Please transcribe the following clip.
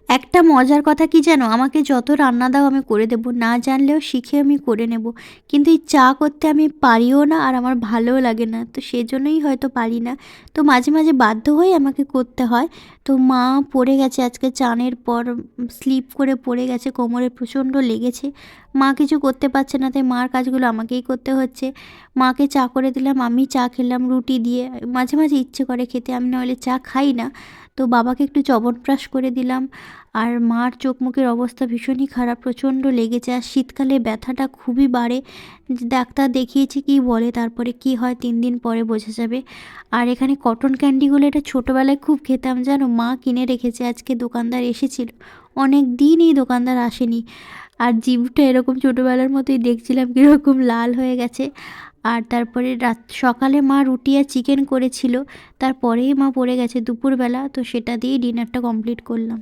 একটা মজার কথা কি জানো, আমাকে যত রান্না দাও আমি করে দেবো, না জানলেও শিখে আমি করে নেব। কিন্তু এই চা করতে আমি পারিও না, আর আমার ভালোও লাগে না, তো সেজন্যই হয়তো পারি না। তো মাঝে মাঝে বাধ্য হয়ে আমাকে করতে হয়। তো মা পড়ে গেছে আজকে চানের পর, স্লিপ করে পড়ে গেছে, কোমরে প্রচণ্ড লেগেছে। মা কিছু করতে পারছে না, তাই মার কাজগুলো আমাকেই করতে হচ্ছে। মাকে চা করে দিলাম, আমি চা খেলাম রুটি দিয়ে। মাঝে মাঝে ইচ্ছে করে খেতে, আমি নাহলে চা খাই না। তো বাবাকে একটু চ্যবনপ্রাশ করে দিলাম। আর মার চোখ মুখের অবস্থা ভীষণই খারাপ, প্রচণ্ড লেগেছে, আর শীতকালে ব্যথাটা খুবই বাড়ে। ডাক্তার দেখিয়েছি, কি বলে তারপরে কি হয় 3 দিন পরে বোঝা যাবে। আর এখানে কটন ক্যান্ডিগুলো এটা ছোটোবেলায় খুব খেতাম জানো, মা কিনে রেখেছে, আজকে দোকানদার এসেছিল, অনেক দিন এই দোকানদার আসেনি। আর জিভটা এরকম ছোটোবেলার মতোই দেখছিলাম কীরকম লাল হয়ে গেছে। আর তারপরে সকালে মা রুটি আর চিকেন করেছিল, তারপরেই মা পড়ে গেছে দুপুরবেলা, তো সেটা দিয়েই ডিনারটা কমপ্লিট করলাম।